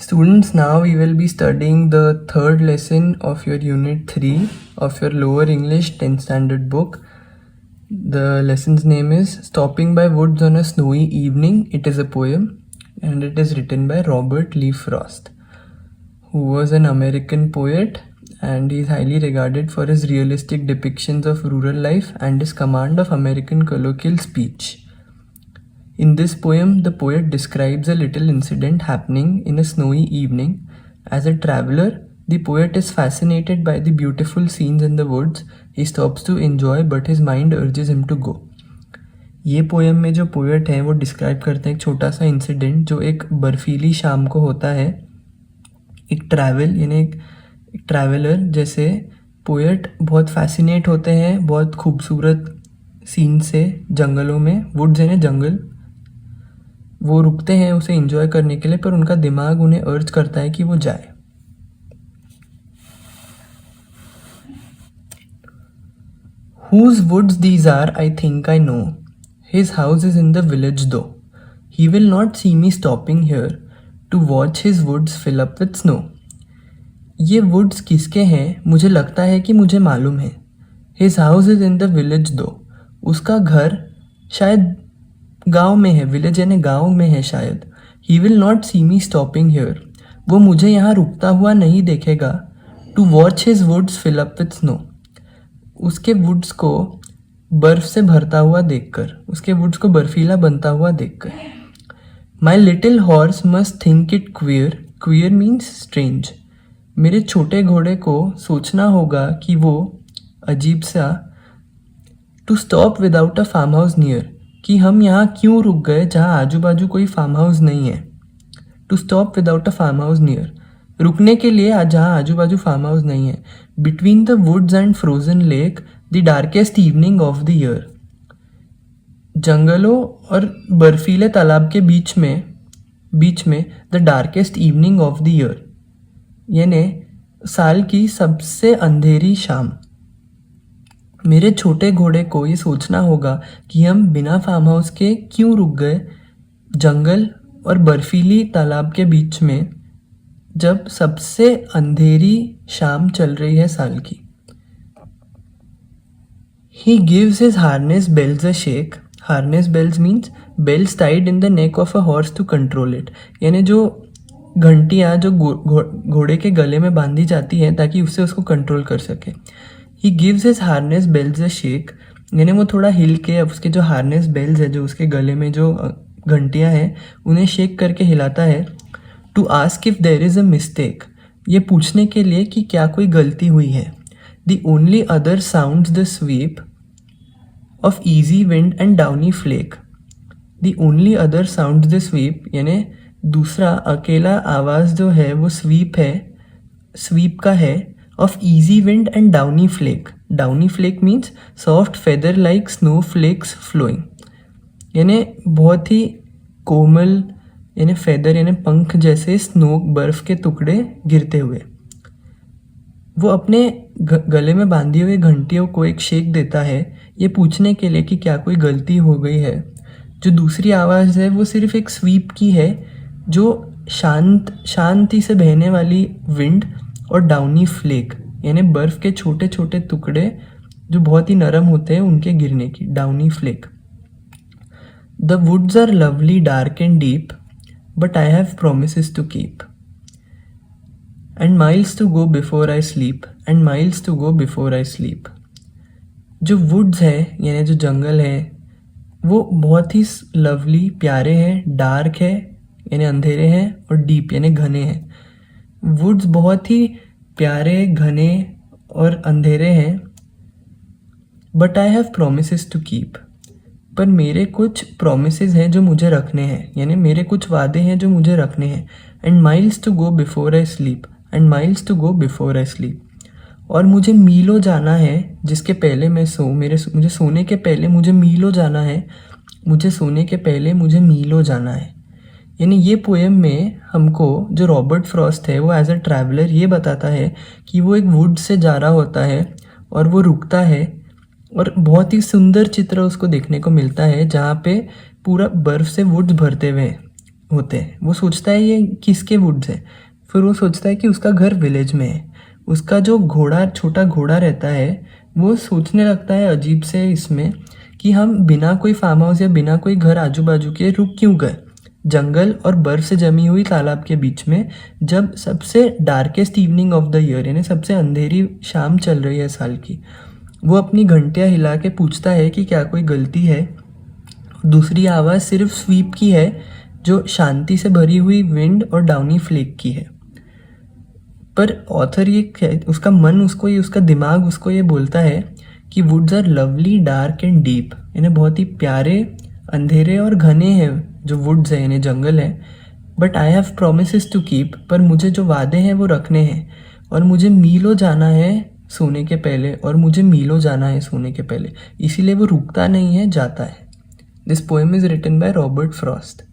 Students, now we will be studying the third lesson of your Unit 3 of your Lower English 10th Standard book. The lesson's name is Stopping by Woods on a Snowy Evening. It is a poem and it is written by Robert Lee Frost, who was an American poet, and he is highly regarded for his realistic depictions of rural life and his command of American colloquial speech. In this poem, the poet describes a little incident happening in a snowy evening. As a traveler, the poet is fascinated by the beautiful scenes in the woods. He stops to enjoy, but his mind urges him to go. ये poem में जो poet है वो describe करते हैं एक छोटा सा इंसिडेंट जो एक बर्फीली शाम को होता है. एक ट्रैवलर जैसे पोएट बहुत फैसिनेट होते हैं बहुत खूबसूरत सीन से जंगलों में. वुड्स यानी जंगल. वो रुकते हैं उसे एंजॉय करने के लिए, पर उनका दिमाग उन्हें अर्ज करता है कि वो जाए. Whose woods these are, I think I know. His house is in the village though. He will not see me stopping here to watch his woods fill up with snow. ये वुड्स किसके हैं मुझे लगता है कि मुझे मालूम है. His house is in the village though. उसका घर शायद गांव में है. विलेज यानी गांव में है शायद. He will not see me stopping here. वो मुझे यहाँ रुकता हुआ नहीं देखेगा. To watch his woods fill up with snow. उसके वुड्स को बर्फ से भरता हुआ देखकर, उसके वुड्स को बर्फीला बनता हुआ देखकर. My little horse must think it queer. Queer means strange. मेरे छोटे घोड़े को सोचना होगा कि वो अजीब सा. To stop without a farmhouse near. कि हम यहाँ क्यों रुक गए जहाँ आजू बाजू कोई फार्म हाउस नहीं है. To stop without a farm house near. रुकने के लिए जहाँ आजू बाजू फार्म हाउस नहीं है. Between the woods and frozen lake the darkest evening of the year. जंगलों और बर्फीले तालाब के बीच में the darkest evening of the year यानी साल की सबसे अंधेरी शाम. मेरे छोटे घोड़े को ये सोचना होगा कि हम बिना फार्म हाउस के क्यों रुक गए जंगल और बर्फीली तालाब के बीच में जब सबसे अंधेरी शाम चल रही है साल की. He gives his harness bells a shake. Harness bells means bells tied in the neck of a horse to control it. यानी जो घंटियाँ जो घोड़े के गले में बांधी जाती हैं ताकि उससे उसको कंट्रोल कर सके. He gives his harness bells a shake. यानी वो थोड़ा हिल के उसके जो हार्नेस बेल्स है जो उसके गले में जो घंटियाँ हैं उन्हें शेक करके हिलाता है. To ask if there is a mistake. ये पूछने के लिए कि क्या कोई गलती हुई है. The only other sounds the sweep of easy wind and downy flake. The only other sounds the sweep यानी दूसरा अकेला आवाज़ जो है वो स्वीप का है. of easy wind and downy flake. Downy flake means soft feather like snow flakes flowing. यानी बहुत ही कोमल यानी फेदर यानी पंख जैसे स्नो बर्फ के टुकड़े गिरते हुए. वो अपने गले में बांधी हुई घंटियों को एक शेक देता है ये पूछने के लिए कि क्या कोई गलती हो गई है. जो दूसरी आवाज़ है वो सिर्फ एक स्वीप की है जो शांति से बहने वाली विंड और डाउनी फ्लेक यानी बर्फ़ के छोटे छोटे टुकड़े जो बहुत ही नरम होते हैं उनके गिरने की. Downy flake. The woods are lovely dark and deep but I have promises to keep and miles to go before I sleep. And miles to go before I sleep. जो वुड्स है यानी जो जंगल है वो बहुत ही लवली प्यारे हैं. Dark है यानी अंधेरे हैं और डीप यानी घने हैं. वुड्स बहुत ही प्यारे घने और अंधेरे हैं. But I have promises to keep. पर मेरे कुछ प्रोमिसेस हैं जो मुझे रखने हैं यानी मेरे कुछ वादे हैं जो मुझे रखने हैं. And miles to go before I sleep. And miles to go before I sleep. और मुझे मीलों जाना है जिसके पहले मैं मुझे सोने के पहले मुझे मीलों जाना है. मुझे सोने के पहले मुझे मीलों जाना है. यानी ये पोएम में हमको जो रॉबर्ट फ्रॉस्ट है वो एज अ ट्रैवलर ये बताता है कि वो एक वुड से जा रहा होता है और वो रुकता है और बहुत ही सुंदर चित्र उसको देखने को मिलता है जहाँ पे पूरा बर्फ़ से वुड्स भरते हुए हैं. होते हैं। वो सोचता है ये किसके वुड्स हैं। फिर वो सोचता है कि उसका घर विलेज में है। उसका जो घोड़ा, छोटा घोड़ा रहता है, वो सोचने लगता है अजीब से इसमें कि हम बिना कोई फार्म हाउस या बिना कोई घर आजू बाजू के रुक क्यों गए जंगल और बर्फ से जमी हुई तालाब के बीच में, जब सबसे darkest evening of the year, यानी सबसे अंधेरी शाम चल रही है साल की। वो अपनी घंटियाँ हिला के पूछता है कि क्या कोई गलती है। दूसरी आवाज़ सिर्फ स्वीप की है, जो शांति से भरी हुई विंड और डाउनी फ्लेक की है। पर ऑथर उसका मन उसको ये, उसका दिमाग उसको ये बोलता है कि woods are lovely, dark and deep. इन्हें बहुत ही प्यारे, अंधेरे और घने हैं जो वुड्स हैं, इन्हें जंगल हैं। But I have promises to keep, पर मुझे जो वादे हैं वो रखने हैं, और मुझे मीलों जाना है सोने के पहले, और मुझे मीलों जाना है सोने के पहले। इसीलिए वो रुकता नहीं है, जाता है। This poem is written by Robert Frost.